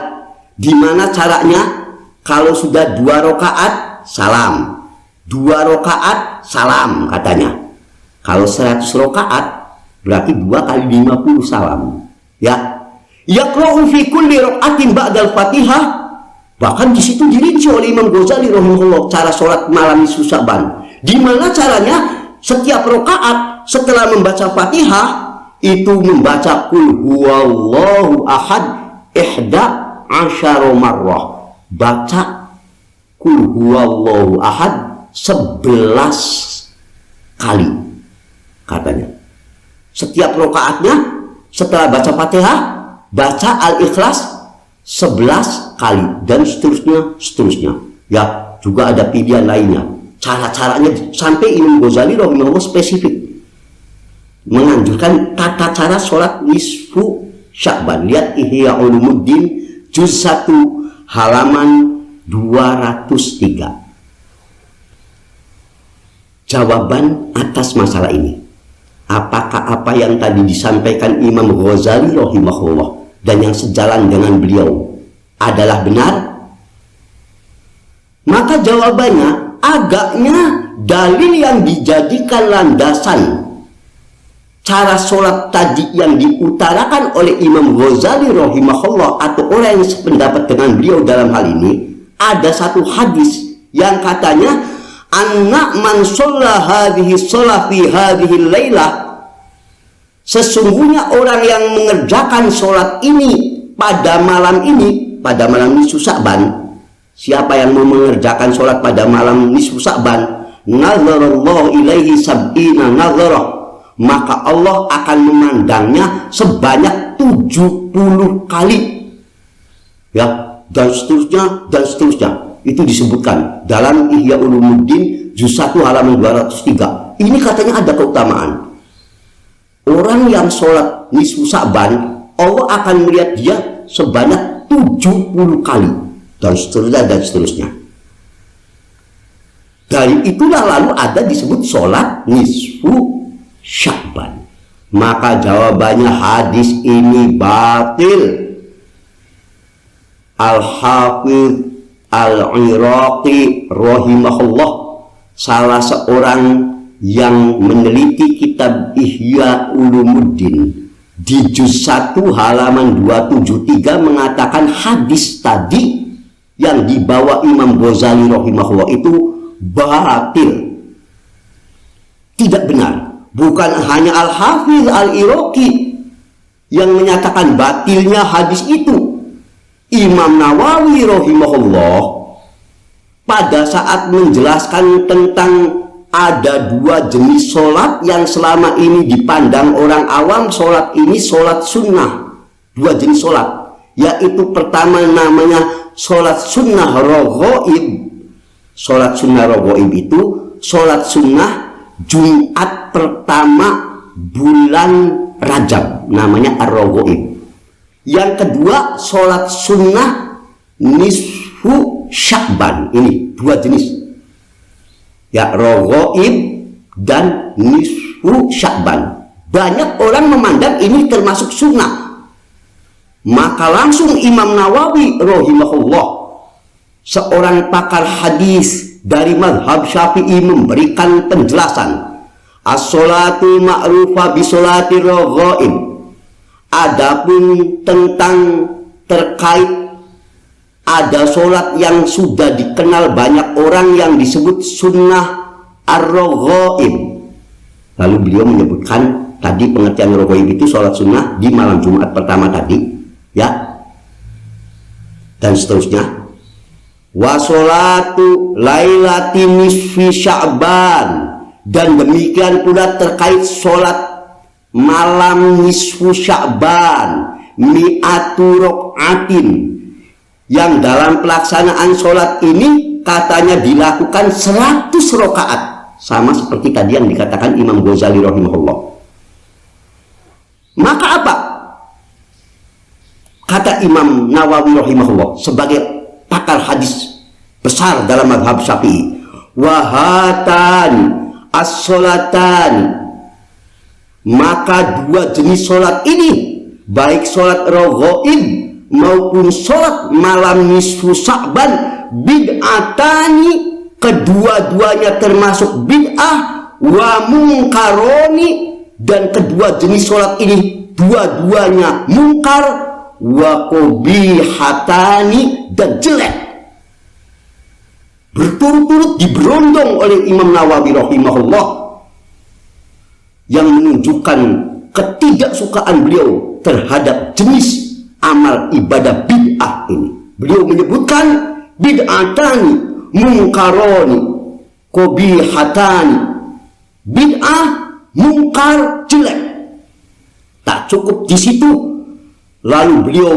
[SPEAKER 1] Dimana caranya? Kalau sudah 2 rakaat salam, 2 rakaat salam katanya. Kalau 100 rakaat berarti 2 kali 50 salam. Ya, yaqra'u fi kulli rak'atin ba'dal Fatihah. Bahkan di situ dirinci oleh Imam Ghazali rahimahullah cara sholat malam nisfu Sya'ban. Di mana caranya? Setiap rakaat setelah membaca Fatihah itu membaca qul huwallahu ahad ihda asyara marrah. Baca qul huwallahu ahad 11 kali katanya. Setiap rakaatnya setelah baca Fatihah, baca Al-Ikhlas 11 kali dan seterusnya. Ya, juga ada pilihan lainnya. Cara-caranya sampai Imam Ghazali rahimahullah spesifik menganjurkan tata cara sholat nisfu Sya'ban. Lihat Ihya Ulumuddin juz 1 halaman 203. Jawaban atas masalah ini, apakah apa yang tadi disampaikan Imam Ghazali rahimahullah dan yang sejalan dengan beliau adalah benar? Maka jawabannya, agaknya dalil yang dijadikan landasan cara sholat tadi yang diutarakan oleh Imam Ghazali rahimahullah atau orang yang sependapat dengan beliau dalam hal ini, ada satu hadis yang katanya anna man sholla hadhihi sholah fi hadhihi laylah, sesungguhnya orang yang mengerjakan sholat ini pada malam ini, pada malam nisfu Sya'ban. Siapa yang mau mengerjakan sholat pada malam nisfu Sya'ban, nazarallahu ilaihi sab'ina nazarah, maka Allah akan memandangnya sebanyak 70 kali, ya, dan seterusnya. Itu disebutkan dalam Ihya Ulumuddin juz 1 halaman 203. Ini katanya ada keutamaan. Orang yang sholat nisfu Sya'ban, Allah akan melihat dia sebanyak 70 kali dan seterusnya. Dari itulah lalu ada disebut sholat nisfu Sya'ban. Maka jawabannya hadis ini batil. Al-Hafidh Al-Iraqi rahimahullah, salah seorang yang meneliti kitab Ihya Ulumuddin, di juz 1 halaman 273 mengatakan hadis tadi yang dibawa Imam Ghazali rahimahullah itu batil, tidak benar. Bukan hanya Al-Hafidh Al-Iraqi yang menyatakan batilnya hadis itu. Imam Nawawi rahimahullah pada saat menjelaskan tentang ada dua jenis sholat yang selama ini dipandang orang awam, sholat ini sholat sunnah. Dua jenis sholat, yaitu pertama namanya sholat sunnah raghaib. Sholat sunnah raghaib itu sholat sunnah Jumat pertama bulan Rajab, namanya ar-raghaib. Yang kedua sholat sunnah nisfu Sya'ban. Ini dua jenis, ya, raghaib dan nisfu Sya'ban. Banyak orang memandang ini termasuk sunnah. Maka langsung Imam Nawawi rahimahullah, seorang pakar hadis dari mazhab Syafi'i, memberikan penjelasan. As-sholatu ma'rufa bisolati raghaib. Adapun tentang terkait ada sholat yang sudah dikenal banyak orang yang disebut sunnah ar-raghaib. Lalu beliau menyebutkan tadi pengertian raghaib itu sholat sunnah di malam Jumat pertama tadi, ya, dan seterusnya. Wa sholatu lailati nisfi Sya'ban, dan demikian pula terkait sholat malam nisfu Sya'ban mi'atu rok'atin, yang dalam pelaksanaan sholat ini katanya dilakukan 100 rakaat, sama seperti tadi yang dikatakan Imam Ghazali rahimahullah. Maka apa kata Imam Nawawi rahimahullah sebagai pakar hadis besar dalam mazhab Syafi'i? Wahatan as-sholatan, maka dua jenis sholat ini, baik sholat raghaib maupun sholat malam nisfu Sya'ban, bid'atani, kedua-duanya termasuk bid'ah, wa mungkaroni, dan kedua jenis sholat ini dua-duanya mungkar, wa qabihatani, dan jelek. Berturut-turut diberondong oleh Imam Nawawi rahimahullah, yang menunjukkan ketidaksukaan beliau terhadap jenis amal ibadah bid'ah ini. Beliau menyebutkan bid'atani, mungkaroni, qabihatani, bid'ah, mungkar, jelek. Tak cukup di situ, lalu beliau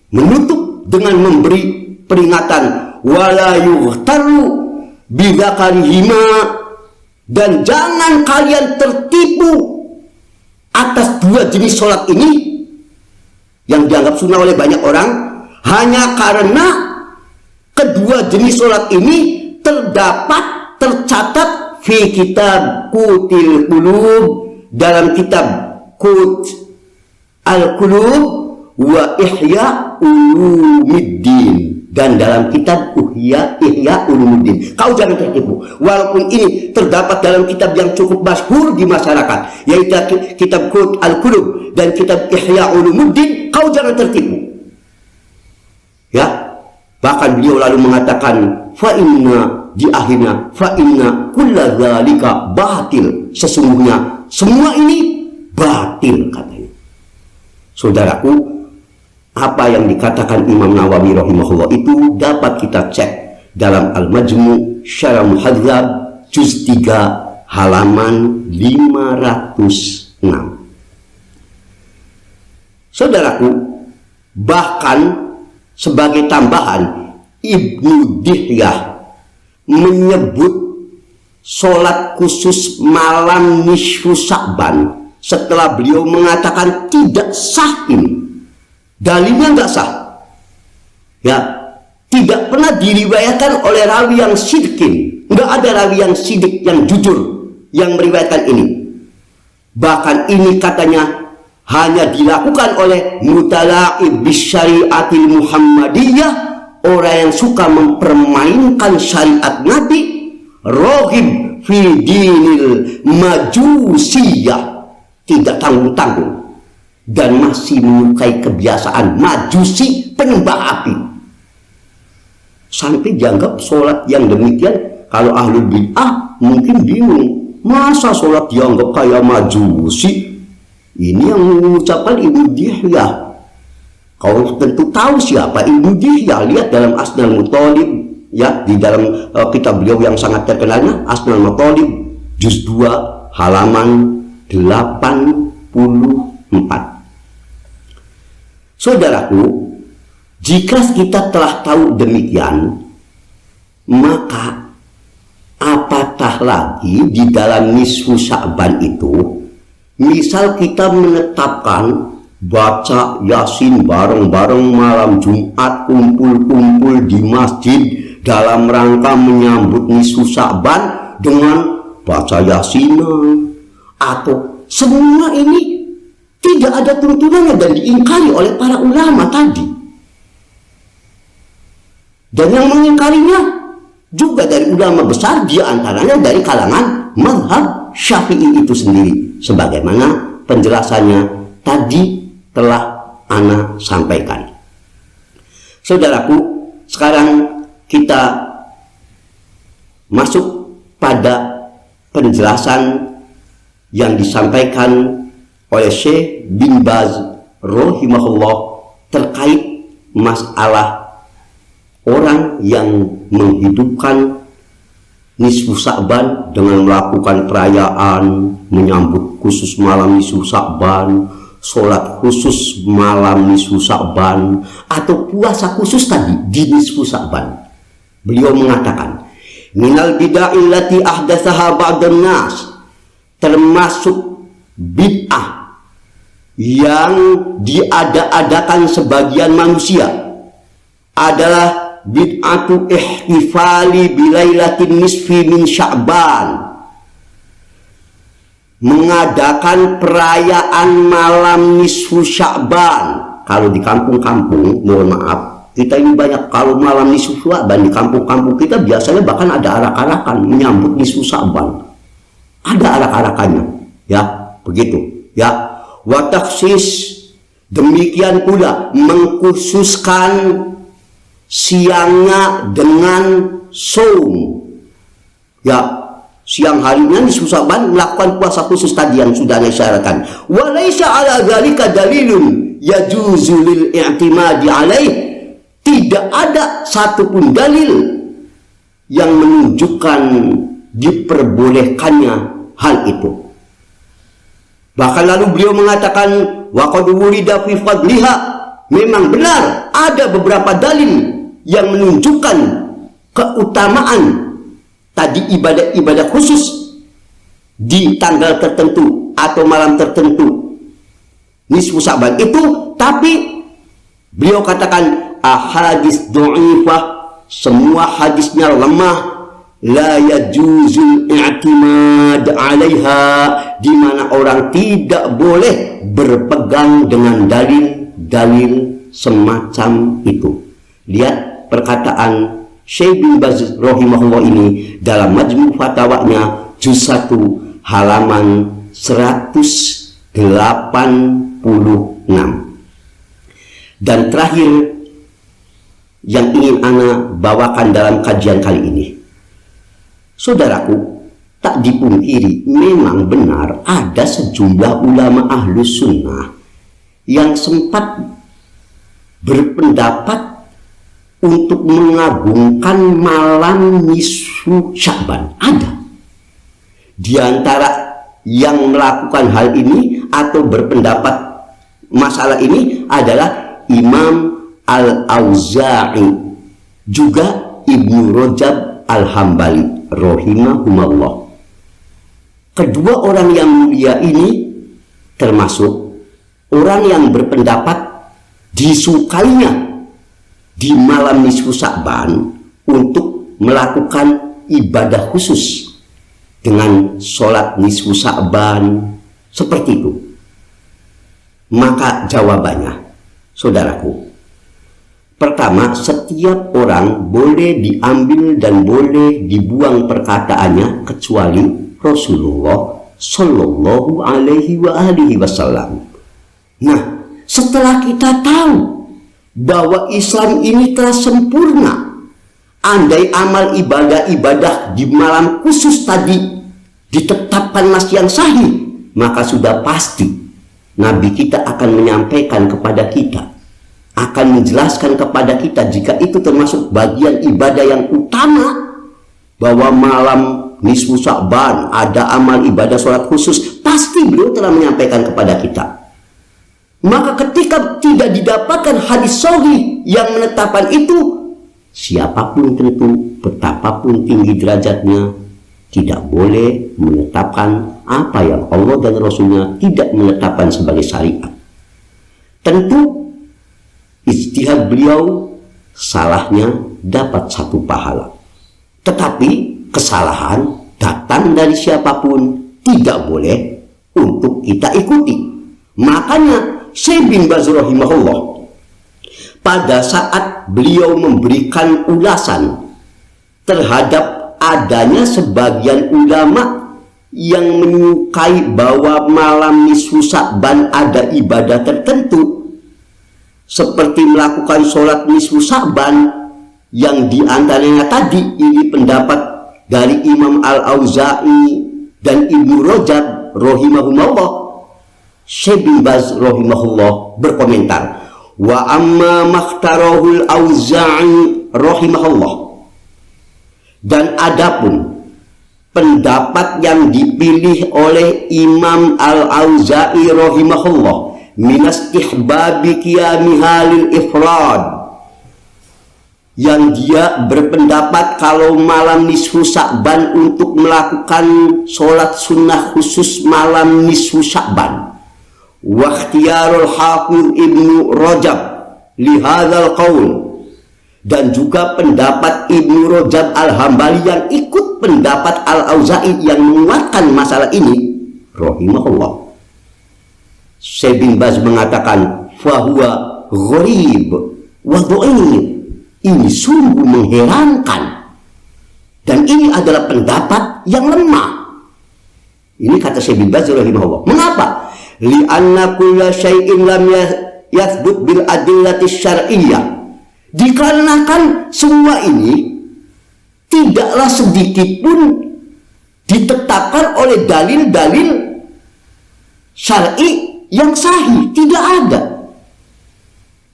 [SPEAKER 1] menutup dengan memberi peringatan, wala yughtaru bidzakarihima, dan jangan kalian tertipu atas dua jenis sholat ini yang dianggap sunnah oleh banyak orang, hanya karena kedua jenis sholat ini tercatat fi kitab Qutil Qulub, dalam kitab Qut al-Qulub wa Ihya Ulumuddin, dan dalam kitab Ihya Ulumuddin. Kau jangan tertipu, walaupun ini terdapat dalam kitab yang cukup masyhur di masyarakat, yaitu kitab Qut al-Qulub dan kitab Ihya Ulumuddin. Kau jangan tertipu, ya. Bahkan beliau lalu mengatakan, fa inna, di akhirnya, fa inna kulla dzalika batil, sesungguhnya semua ini batil, katanya. Saudaraku, apa yang dikatakan Imam Nawawi rahimahullah itu dapat kita cek dalam Al-Majmu' Syarah Muhadzab juz 3 halaman 506. Saudaraku, bahkan sebagai tambahan, Ibnu Dihyah menyebut sholat khusus malam nisfu Sya'ban setelah beliau mengatakan tidak sah ini. Dalilnya nggak sah, ya, tidak pernah diriwayatkan oleh rawi yang sidqin. Nggak ada rawi yang sidik, yang jujur, yang meriwayatkan ini. Bahkan ini katanya hanya dilakukan oleh mutala'ib bisyariatil Muhammadiyah, orang yang suka mempermainkan syariat Nabi, rohib fi dinil majusiyah, tidak tanggung-tanggung, dan masih menyukai kebiasaan majusi, penyembah api. Sampai dianggap sholat yang demikian, kalau ahlul bid'ah mungkin bingung, masa sholat dianggap kayak majusi? Ini yang mengucapkan Ibnu Dihyah. Kau tentu tahu siapa Ibnu Dihyah. Lihat dalam Asnal Muthalib, ya, di dalam kitab beliau yang sangat terkenalnya Asnal Muthalib juz 2 halaman 84. Saudaraku, jika kita telah tahu demikian, maka apatah lagi di dalam nisfu Sya'ban itu, misal kita menetapkan baca Yasin bareng-bareng malam Jumat, kumpul-kumpul di masjid dalam rangka menyambut nisfu Sya'ban dengan baca Yasin, atau semua ini tidak ada tuntunannya dan diingkari oleh para ulama tadi. Dan yang mengingkarinya juga dari ulama besar, di antaranya dari kalangan mazhab Syafi'i itu sendiri, sebagaimana penjelasannya tadi telah ana sampaikan. Saudaraku, sekarang kita masuk pada penjelasan yang disampaikan oleh Syekh bin Baz rahimahullah terkait masalah orang yang menghidupkan nisfu Sya'ban dengan melakukan perayaan, menyambut khusus malam nisfu Sya'ban, sholat khusus malam nisfu Sya'ban, atau puasa khusus tadi di nisfu Sya'ban. Beliau mengatakan, minal bid'ahil lati ahdatsaha ba'dun nas, termasuk bid'ah yang diada-adakan sebagian manusia adalah bid'atu ihtifali bilailatin nisfi min Sya'ban, mengadakan perayaan malam nisfu Sya'ban. Kalau di kampung-kampung, mohon maaf, kita ini banyak, kalau malam nisfu Sya'ban di kampung-kampung kita biasanya bahkan ada arak-arakan menyambut nisfu Sya'ban. Ada arak-arakannya, ya, begitu, ya. Wa takhsis, demikian pula mengkhususkan siangnya dengan saum, ya, siang harinya nisfu Sya'ban melakukan puasa khusus tadi yang sudah disyaratkan. Wa laisa ala dzalika dalilun yajuzu lil i'timadi alaih, tidak ada satupun dalil yang menunjukkan diperbolehkannya hal itu. Bahkan lalu beliau mengatakan, wa qad wurida fi fadliha, memang benar ada beberapa dalil yang menunjukkan keutamaan tadi ibadah-ibadah khusus di tanggal tertentu atau malam tertentu nisfu Sya'ban itu, tapi beliau katakan ahadits dhaifah, semua hadisnya lemah, la yajuzul i'timad 'alaiha, di mana orang tidak boleh berpegang dengan dalil-dalil semacam itu. Lihat perkataan Syekh bin Baz rahimahullah ini dalam Majmu' Fatawanya juz 1 halaman 186. Dan terakhir yang ingin ana bawakan dalam kajian kali ini, saudaraku, tak dipungkiri memang benar ada sejumlah ulama ahlus sunnah yang sempat berpendapat untuk mengagungkan malam nisfu Sya'ban. Ada di antara yang melakukan hal ini atau berpendapat masalah ini adalah Imam Al-Auza'i, juga Ibnu Rajab Al-Hambali rahimahumullah. Kedua orang yang mulia ini termasuk orang yang berpendapat disukainya di malam nisfu Sya'ban untuk melakukan ibadah khusus dengan sholat nisfu Sya'ban seperti itu? Maka jawabannya, saudaraku, pertama, setiap orang boleh diambil dan boleh dibuang perkataannya kecuali Rasulullah Shallallahu Alaihi Wasallam. Nah, setelah kita tahu bahwa Islam ini telah sempurna, andai amal ibadah-ibadah di malam khusus tadi ditetapkan masih yang sahih, maka sudah pasti Nabi kita akan menyampaikan kepada kita, akan menjelaskan kepada kita jika itu termasuk bagian ibadah yang utama, bahwa malam nisfu Sya'ban ada amal ibadah sholat khusus, pasti beliau telah menyampaikan kepada kita. Maka ketika tidak didapatkan hadis sahih yang menetapkan itu, siapapun tentu, betapapun tinggi derajatnya, tidak boleh menetapkan apa yang Allah dan Rasulnya tidak menetapkan sebagai syariat. Tentu ijtihad beliau, salahnya dapat 1 pahala. Tetapi kesalahan datang dari siapapun tidak boleh untuk kita ikuti. Makanya Syekh bin Baz rahimahullah, pada saat beliau memberikan ulasan terhadap adanya sebagian ulama yang menyukai bahwa malam nisfu Sya'ban ada ibadah tertentu, seperti melakukan sholat nisfu Sya'ban, yang diantaranya tadi ini pendapat dari Imam Al-Auza'i dan Ibnu Rajab rahimahumullah. Syekh bin Baz rahimahullah berkomentar, wa amma makhtarahul Auza'i rahimahullah, dan adapun pendapat yang dipilih oleh Imam Al-Auza'i rahimahullah minastihbabi qiyamiha lil ifrad, yang dia berpendapat kalau malam nisfu Sya'ban untuk melakukan sholat sunnah khusus malam nisfu Sya'ban, wa ikhtiyarul Hafiz Ibnu Rajab lihadzal qaul, dan juga pendapat Ibnu Rajab Al-Hambali yang ikut pendapat Al-Auza'i yang menguatkan masalah ini rahimahullah. Syekh bin Baz mengatakan fahuwa gharib wa dhaif, ini sungguh mengherankan dan ini adalah pendapat yang lemah. Ini kata Syekh bin Baz rahimahullah. Mengapa? Li'anna kulla syai'in lam yathbut bil adillati syar'iyyah, dikarenakan semua ini tidaklah sedikit pun ditetapkan oleh dalil-dalil syar'i yang sahih. Tidak ada,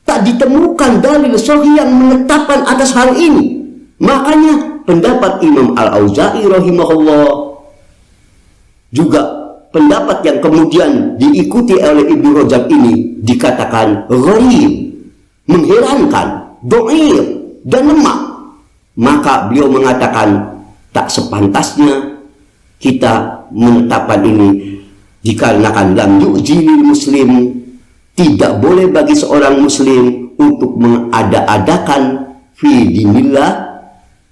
[SPEAKER 1] tak ditemukan dalil sahih yang menetapkan atas hal ini. Makanya pendapat Imam Al-Auza'i rahimahullah, juga pendapat yang kemudian diikuti oleh Ibnu Rajab ini, dikatakan gharib, mengherankan, dhaif dan lemah. Maka beliau mengatakan tak sepantasnya kita menetapkan ini, dikarenakan lam yu'jilil muslim, tidak boleh bagi seorang muslim untuk mengada-adakan fi dinillah,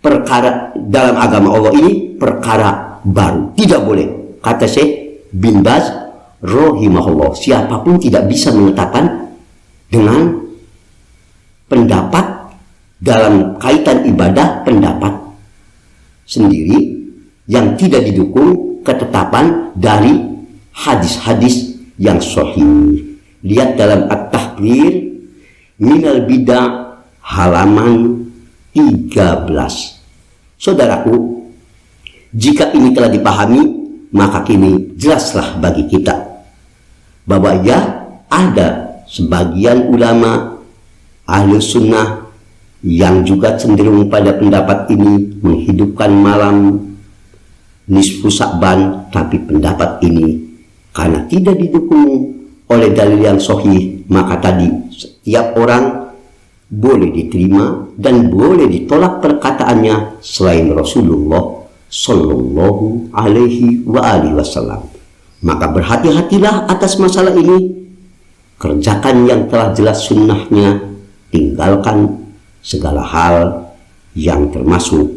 [SPEAKER 1] perkara dalam agama Allah ini perkara baru, tidak boleh. Kata Syekh bin Baz rahimahullah, siapapun tidak bisa menetapkan dengan pendapat dalam kaitan ibadah, pendapat sendiri yang tidak didukung ketetapan dari hadis-hadis yang sahih. Lihat dalam At-Tahrir Minal Bid'ah halaman 13. Saudaraku, jika ini telah dipahami, maka kini jelaslah bagi kita bahwa ya, ada sebagian ulama ahli sunnah yang juga cenderung pada pendapat ini menghidupkan malam nisfu Sya'ban, tapi pendapat ini karena tidak didukung oleh dalil yang sahih, maka tadi setiap orang boleh diterima dan boleh ditolak perkataannya selain Rasulullah Sallallahu Alaihi Wasallam. Maka berhati-hatilah atas masalah ini, kerjakan yang telah jelas sunnahnya, tinggalkan segala hal yang termasuk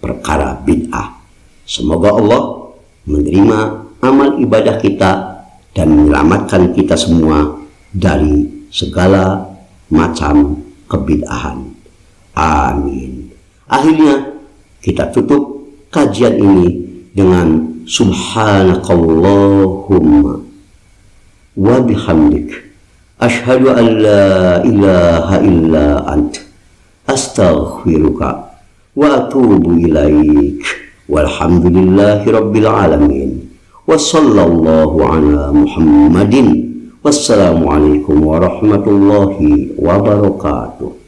[SPEAKER 1] perkara bid'ah. Semoga Allah menerima amal ibadah kita dan menyelamatkan kita semua dari segala macam kebid'ahan. Amin. Akhirnya kita tutup kajian ini dengan subhanakallahumma wa bihamdik asyhadu an la ilaha illa ant astaghfiruka wa atubu ilaik walhamdulillahi rabbil alamin wa sallallahu ala Muhammadin. Wassalamualaikum warahmatullahi wabarakatuh.